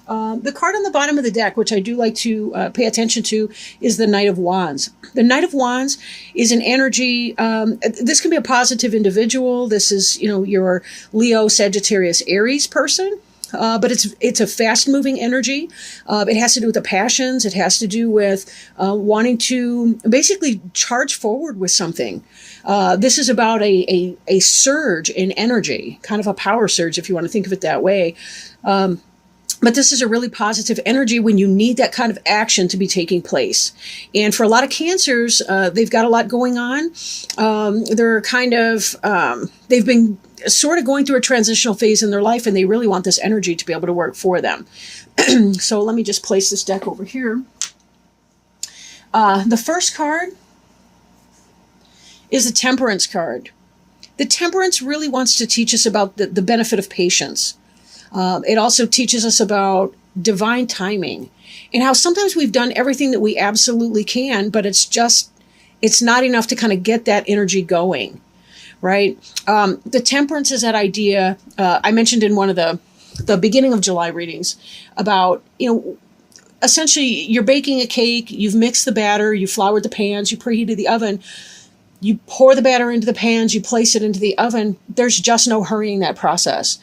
The card on the bottom of the deck, which I do like to pay attention to, is the Knight of Wands. The Knight of Wands is an energy. This can be a positive individual. This is, your Leo, Sagittarius, Aries person. But it's a fast-moving energy. It has to do with the passions. It has to do with wanting to basically charge forward with something. This is about a surge in energy, kind of a power surge, if you want to think of it that way. But this is a really positive energy when you need that kind of action to be taking place. And for a lot of Cancers, they've got a lot going on. They're kind of, they've been sort of going through a transitional phase in their life, and they really want this energy to be able to work for them. So let me just place this deck over here. The first card is the Temperance card. The Temperance really wants to teach us about the benefit of patience. It also teaches us about divine timing and how sometimes we've done everything that we absolutely can, but it's not enough to kind of get that energy going, right? The Temperance is that idea I mentioned in one of the beginning of July readings about, essentially you're baking a cake, you've mixed the batter, you floured the pans, you preheated the oven. You pour the batter into the pans, you place it into the oven. There's just no hurrying that process.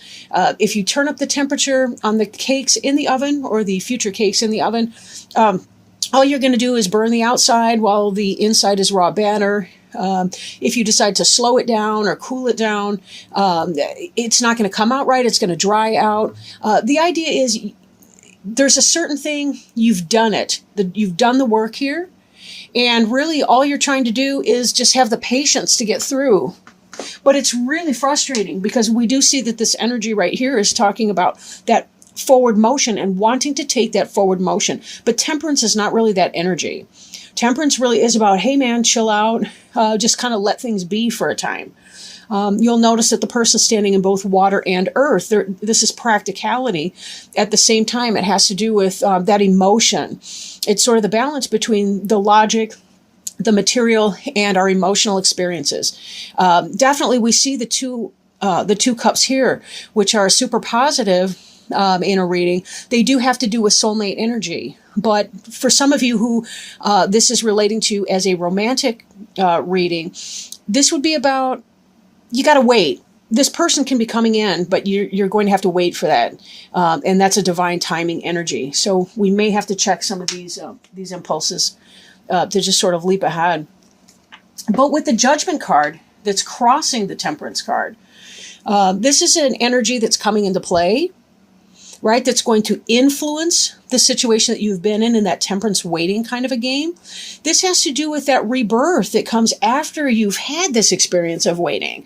If you turn up the temperature on the cakes in the oven or the future cakes in the oven, all you're going to do is burn the outside while the inside is raw batter. If you decide to slow it down or cool it down, it's not going to come out right. It's going to dry out. The idea is there's a certain thing, you've done it. You've done the work here. And really all you're trying to do is just have the patience to get through. But it's really frustrating because we do see that this energy right here is talking about that forward motion and wanting to take that forward motion. But Temperance is not really that energy. Temperance really is about, hey man, chill out, just kind of let things be for a time. You'll notice that the person standing in both water and earth, this is practicality. At the same time, it has to do with that emotion. It's sort of the balance between the logic, the material, and our emotional experiences. Definitely, we see the two cups here, which are super positive in a reading. They do have to do with soulmate energy. But for some of you who this is relating to as a romantic reading, this would be about, you got to wait. This person can be coming in, but you're going to have to wait for that. And that's a divine timing energy. So we may have to check some of these impulses to just sort of leap ahead. But with the Judgment card that's crossing the Temperance card, this is an energy that's coming into play, right? That's going to influence the situation that you've been in that Temperance waiting kind of a game. This has to do with that rebirth that comes after you've had this experience of waiting.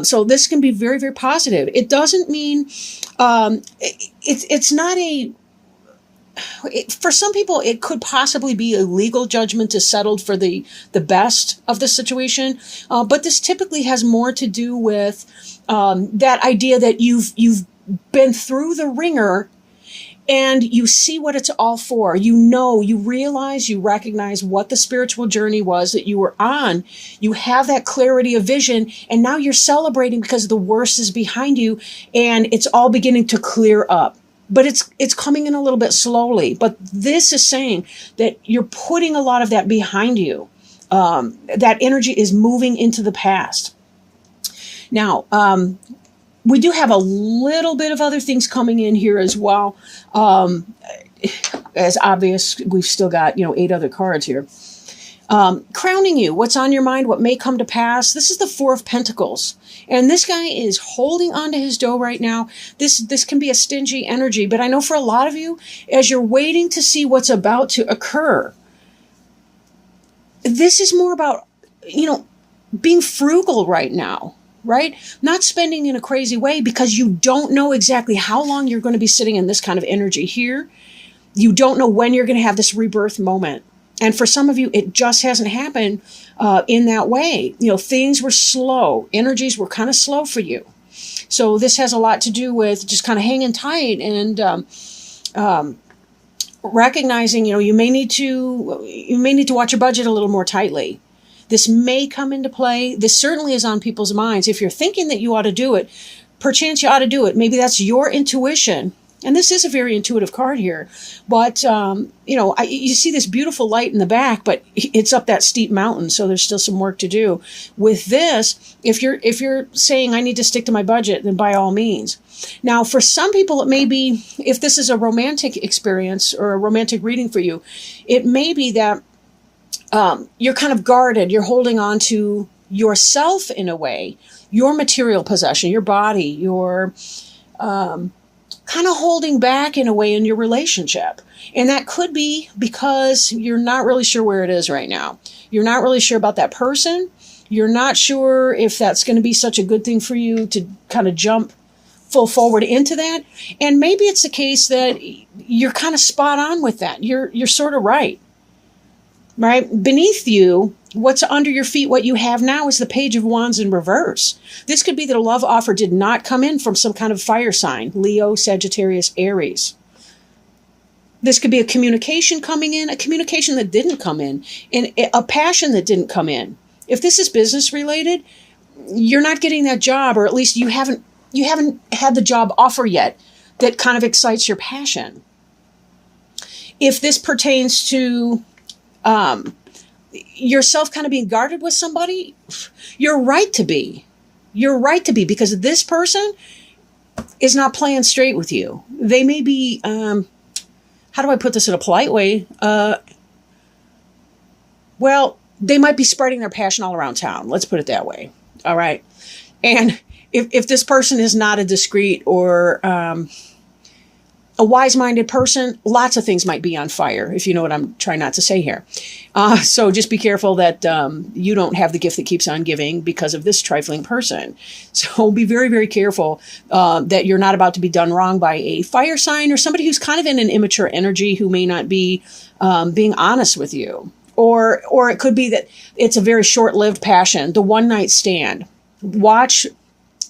So this can be very, very positive. It doesn't mean, it's not for some people, it could possibly be a legal judgment is settled for the best of the situation. But this typically has more to do with that idea that you've been through the ringer and you see what it's all for. You realize, you recognize what the spiritual journey was that you were on. You have that clarity of vision, and now you're celebrating because the worst is behind you and it's all beginning to clear up. But it's coming in a little bit slowly. But this is saying that you're putting a lot of that behind you. That energy is moving into the past. Now, we do have a little bit of other things coming in here as well. As obvious, we've still got, 8 other cards here. Crowning you, what's on your mind, what may come to pass. This is the Four of Pentacles. And this guy is holding onto his dough right now. This can be a stingy energy, but I know for a lot of you, as you're waiting to see what's about to occur, this is more about, being frugal right now. Right? Not spending in a crazy way because you don't know exactly how long you're going to be sitting in this kind of energy here. You don't know when you're going to have this rebirth moment. And for some of you, it just hasn't happened in that way. Things were slow. Energies were kind of slow for you. So this has a lot to do with just kind of hanging tight and recognizing, you may need to watch your budget a little more tightly. This may come into play. This certainly is on people's minds. If you're thinking that you ought to do it, perchance you ought to do it. Maybe that's your intuition And this is a very intuitive card here, but you see this beautiful light in the back, but it's up that steep mountain, so there's still some work to do. With this, if you're saying I need to stick to my budget, then by all means. Now, for some people, it may be, if this is a romantic experience or a romantic reading for you, it may be that you're kind of guarded. You're holding on to yourself in a way, your material possession, your body, your kind of holding back in a way in your relationship. And that could be because you're not really sure where it is right now. You're not really sure about that person. You're not sure if that's going to be such a good thing for you to kind of jump full forward into that. And maybe it's the case that you're kind of spot on with that. You're sort of right. Right? Beneath you, what's under your feet, what you have now is the Page of Wands in reverse. This could be that a love offer did not come in from some kind of fire sign, Leo, Sagittarius, Aries. This could be a communication coming in, a communication that didn't come in, and a passion that didn't come in. If this is business related, you're not getting that job, or at least you haven't had the job offer yet that kind of excites your passion. If this pertains to yourself kind of being guarded with somebody, you're right to be. You're right to be, because this person is not playing straight with you. They may be, how do I put this in a polite way? Well, they might be spreading their passion all around town. Let's put it that way. All right. And if this person is not a discreet or a wise-minded person, lots of things might be on fire, if you know what I'm trying not to say here. So just be careful that you don't have the gift that keeps on giving because of this trifling person. So be very, very careful that you're not about to be done wrong by a fire sign or somebody who's kind of in an immature energy who may not be being honest with you. Or it could be that it's a very short-lived passion, the one-night stand. Watch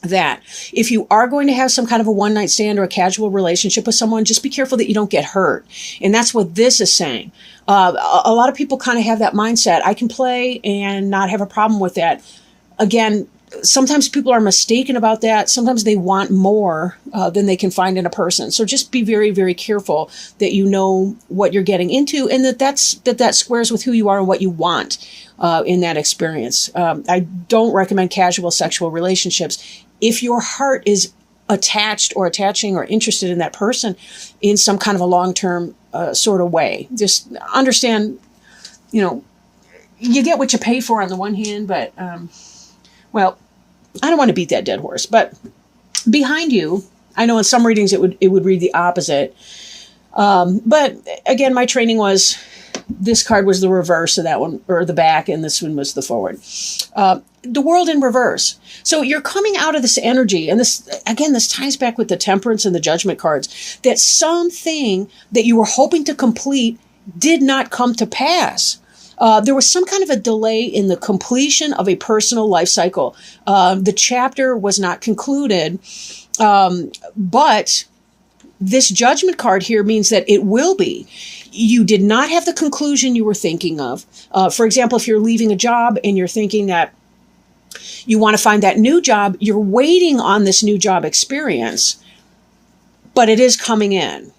that. If you are going to have some kind of a one-night stand or a casual relationship with someone, just be careful that you don't get hurt. And that's what this is saying. A lot of people kind of have that mindset. I can play and not have a problem with that. Again, sometimes people are mistaken about that. Sometimes they want more than they can find in a person. So just be very, very careful that you know what you're getting into, and that squares with who you are and what you want in that experience. I don't recommend casual sexual relationships. If your heart is attached or attaching or interested in that person in some kind of a long-term sort of way, just understand, you get what you pay for on the one hand, but, well, I don't want to beat that dead horse, but behind you, I know in some readings it would read the opposite. But again, my training was this card was the reverse of that one, or the back, and this one was the forward. The world in reverse. So you're coming out of this energy, and this ties back with the temperance and the judgment cards, that something that you were hoping to complete did not come to pass. There was some kind of a delay in the completion of a personal life cycle. The chapter was not concluded, but this judgment card here means that it will be. You did not have the conclusion you were thinking of. For example, if you're leaving a job and you're thinking that you want to find that new job, you're waiting on this new job experience, but it is coming in,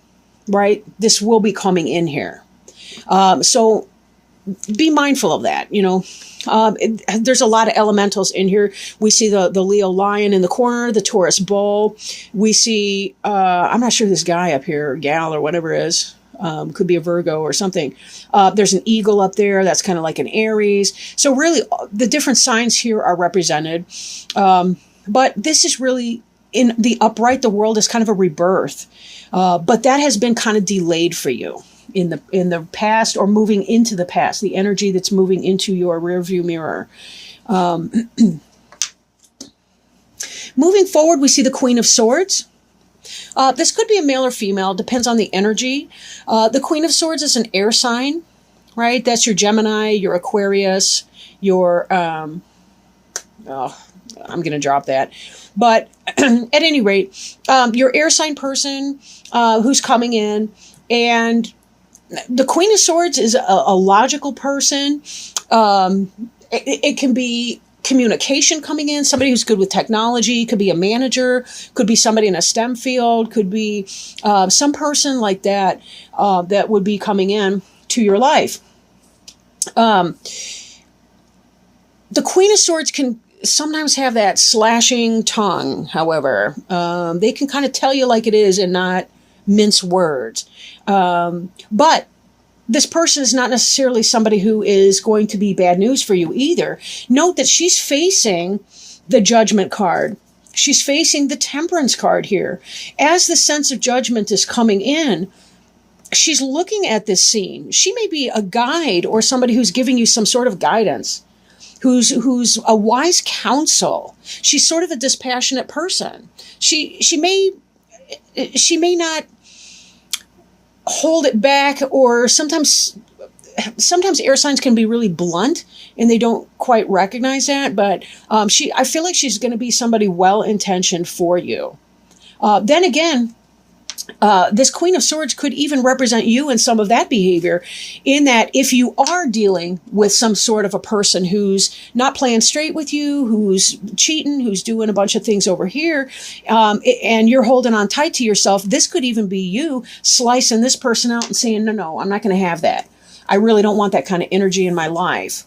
right? This will be coming in here. So be mindful of that. There's a lot of elementals in here. We see the Leo lion in the corner, the Taurus bull. We see, I'm not sure this guy up here, gal or whatever it is, could be a Virgo or something. There's an eagle up there. That's kind of like an Aries. So really the different signs here are represented. But this is really in the upright, the world is kind of a rebirth. But that has been kind of delayed for you in the past, or moving into the past, the energy that's moving into your rearview mirror. Moving forward, we see the Queen of Swords. This could be a male or female, depends on the energy. The Queen of Swords is an air sign, right? That's your Gemini, your Aquarius, your, I'm going to drop that. But at any rate, your air sign person who's coming in, and the Queen of Swords is a logical person. It can be communication coming in, somebody who's good with technology, could be a manager, could be somebody in a STEM field, could be some person like that that would be coming in to your life. The Queen of Swords can sometimes have that slashing tongue, however. They can kind of tell you like it is and not mince words. But this person is not necessarily somebody who is going to be bad news for you either. Note that she's facing the Judgment card. She's facing the Temperance card here. As the sense of judgment is coming in, she's looking at this scene. She may be a guide or somebody who's giving you some sort of guidance, who's a wise counsel. She's sort of a dispassionate person. She may not hold it back, or sometimes air signs can be really blunt and they don't quite recognize that, but I feel like she's going to be somebody well-intentioned for you. Then again, this Queen of Swords could even represent you in some of that behavior, in that if you are dealing with some sort of a person who's not playing straight with you, who's cheating, who's doing a bunch of things over here, and you're holding on tight to yourself, this could even be you slicing this person out and saying, no, I'm not going to have that. I really don't want that kind of energy in my life.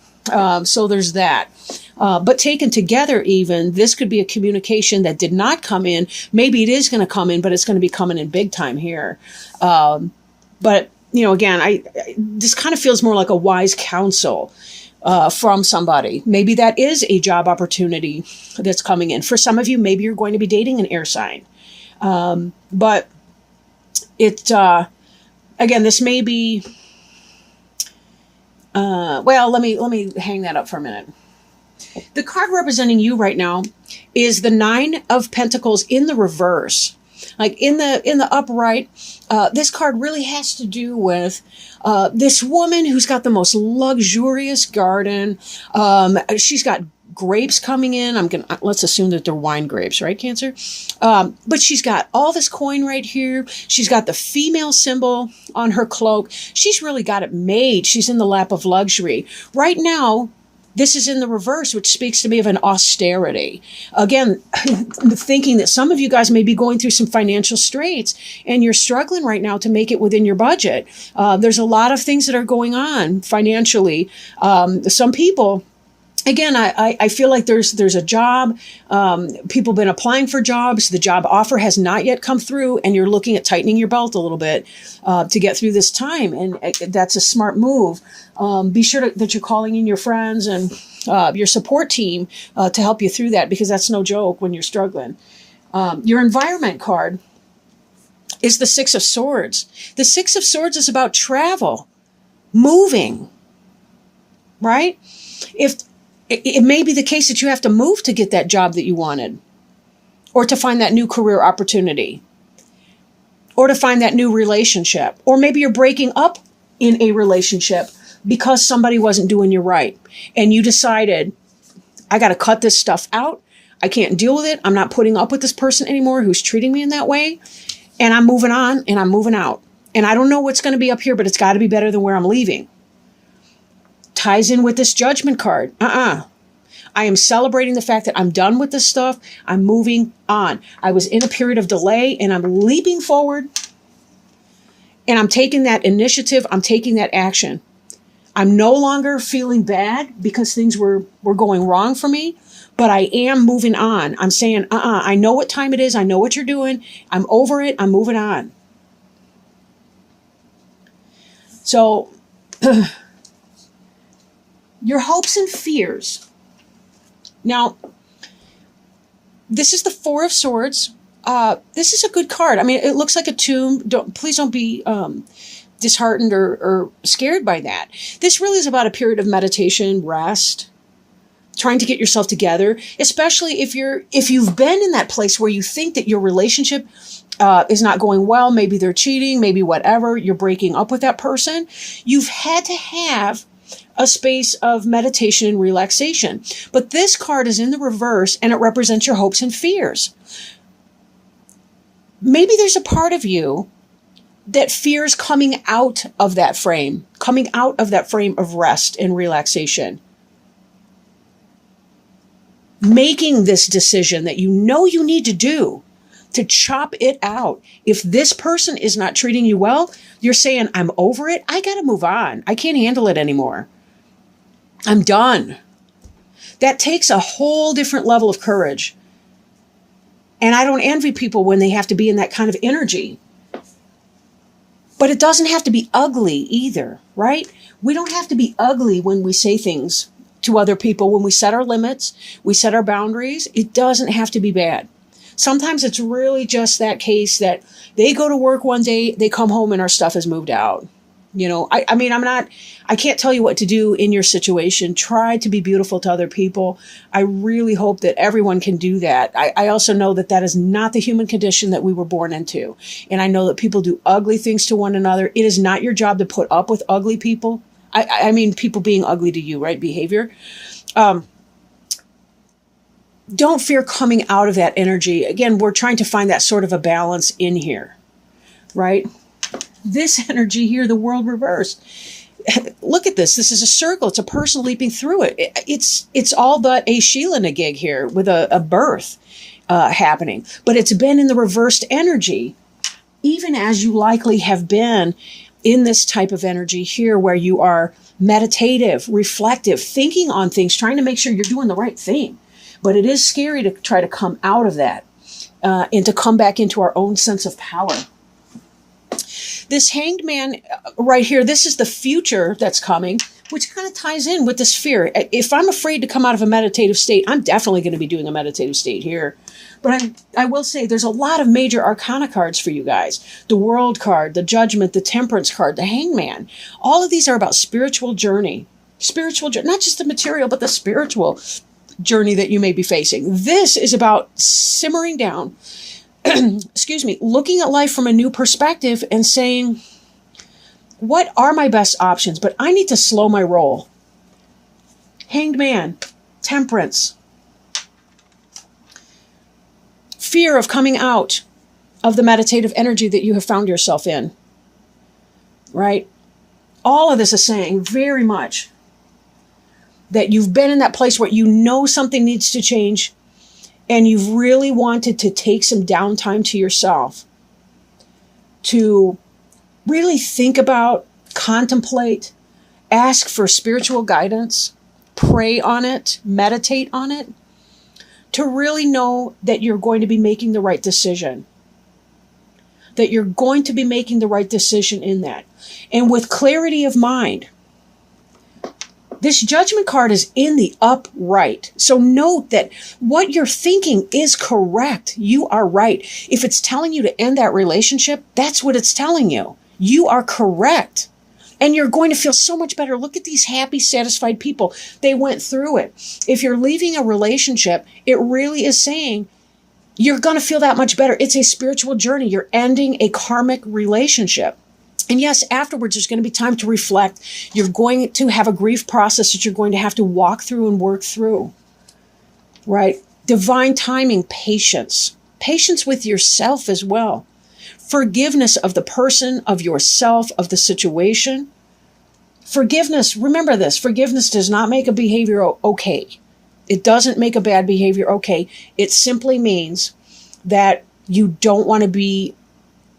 So there's that. But taken together even, this could be a communication that did not come in. Maybe it is going to come in, but it's going to be coming in big time here. But, again, this kind of feels more like a wise counsel from somebody. Maybe that is a job opportunity that's coming in. For some of you, maybe you're going to be dating an air sign. But again, this may be... let me hang that up for a minute. The card representing you right now is the Nine of Pentacles in the reverse. Like in the upright, this card really has to do with this woman who's got the most luxurious garden. She's got grapes coming in. Let's assume that they're wine grapes, right, Cancer? But she's got all this coin right here. She's got the female symbol on her cloak. She's really got it made. She's in the lap of luxury. Right now, this is in the reverse, which speaks to me of an austerity. Again, thinking that some of you guys may be going through some financial straits and you're struggling right now to make it within your budget. There's a lot of things that are going on financially. Some people... Again, I feel like there's a job. People have been applying for jobs. The job offer has not yet come through, and you're looking at tightening your belt a little bit to get through this time. And that's a smart move. Be sure that you're calling in your friends and your support team to help you through that, because that's no joke when you're struggling. Your environment card is the Six of Swords. The Six of Swords is about travel, moving, right? It may be the case that you have to move to get that job that you wanted, or to find that new career opportunity, or to find that new relationship, or maybe you're breaking up in a relationship because somebody wasn't doing you right. And you decided, I got to cut this stuff out. I can't deal with it. I'm not putting up with this person anymore who's treating me in that way. And I'm moving on and I'm moving out. And I don't know what's going to be up here, but it's got to be better than where I'm leaving. Ties in with this Judgment card. I am celebrating the fact that I'm done with this stuff. I'm moving on. I was in a period of delay and I'm leaping forward, and I'm taking that initiative. I'm taking that action. I'm no longer feeling bad because things were going wrong for me, but I am moving on. I'm saying, I know what time it is. I know what you're doing. I'm over it. I'm moving on. So your hopes and fears. Now, this is the Four of Swords. This is a good card. I mean, it looks like a tomb. Please don't be disheartened or scared by that. This really is about a period of meditation, rest, trying to get yourself together, especially if you've been in that place where you think that your relationship is not going well. Maybe they're cheating, maybe whatever. You're breaking up with that person. You've had to have a space of meditation and relaxation. But this card is in the reverse, and it represents your hopes and fears. Maybe there's a part of you that fears coming out of that frame of rest and relaxation. making this decision that you know you need to do to chop it out. If this person is not treating you well, you're saying, I'm over it. I got to move on. I can't handle it anymore. I'm done. That takes a whole different level of courage. And I don't envy people when they have to be in that kind of energy. But it doesn't have to be ugly either, right? We don't have to be ugly when we say things to other people. When we set our limits, we set our boundaries. It doesn't have to be bad. Sometimes it's really just that case that they go to work one day, they come home and our stuff is moved out. You know, I can't tell you what to do in your situation. Try to be beautiful to other people. I really hope that everyone can do that. I also know that that is not the human condition that we were born into. And I know that people do ugly things to one another. It is not your job to put up with ugly people. I mean, people being ugly to you, right? Behavior. Don't fear coming out of that energy. Again, we're trying to find that sort of a balance in here, right? This energy here, the world reversed. Look at this. This is a circle. It's a person leaping through it. It's all but a Sheila gig here with a birth happening. But it's been in the reversed energy, even as you likely have been in this type of energy here where you are meditative, reflective, thinking on things, trying to make sure you're doing the right thing. But it is scary to try to come out of that and to come back into our own sense of power. This Hanged Man right here, this is the future that's coming, which kind of ties in with this fear. If I'm afraid to come out of a meditative state, I'm definitely going to be doing a meditative state here. But I will say there's a lot of major arcana cards for you guys. The World card, the Judgment, the Temperance card, the Hangman. All of these are about spiritual journey. Spiritual journey, not just the material, but the spiritual journey that you may be facing. This is about simmering down, excuse me, looking at life from a new perspective and saying, what are my best options? But I need to slow my roll. Hanged Man, Temperance, fear of coming out of the meditative energy that you have found yourself in, right? All of this is saying very much that you've been in that place where you know something needs to change and you've really wanted to take some downtime to yourself to really think about, contemplate, ask for spiritual guidance, pray on it, meditate on it, to really know that you're going to be making the right decision, that you're going to be making the right decision in that. And with clarity of mind, this Judgment card is in the upright. So note that what you're thinking is correct. You are right. If it's telling you to end that relationship, that's what it's telling you. You are correct. And you're going to feel so much better. Look at these happy, satisfied people. They went through it. If you're leaving a relationship, it really is saying you're going to feel that much better. It's a spiritual journey. You're ending a karmic relationship. And yes, afterwards, there's going to be time to reflect. You're going to have a grief process that you're going to have to walk through and work through, right? Divine timing, patience. Patience with yourself as well. Forgiveness of the person, of yourself, of the situation. Forgiveness, remember this, forgiveness does not make a behavior okay. It doesn't make a bad behavior okay. It simply means that you don't want to be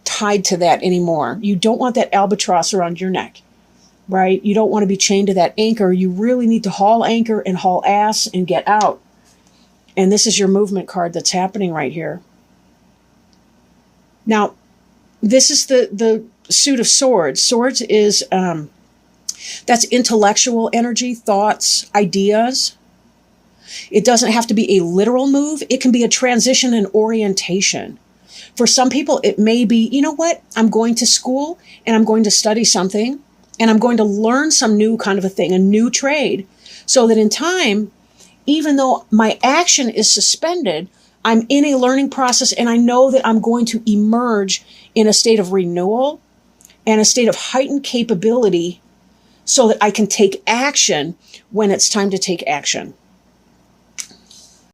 tied to that anymore. You don't want that albatross around your neck, right? You don't want to be chained to that anchor. You really need to haul anchor and haul ass and get out. And this is your movement card that's happening right here. Now, this is the Suit of Swords. Swords is, that's intellectual energy, thoughts, ideas. It doesn't have to be a literal move. It can be a transition and orientation. For some people, it may be, you know what? I'm going to school and I'm going to study something and I'm going to learn some new kind of a thing, a new trade, so that in time, even though my action is suspended, I'm in a learning process and I know that I'm going to emerge in a state of renewal and a state of heightened capability so that I can take action when it's time to take action.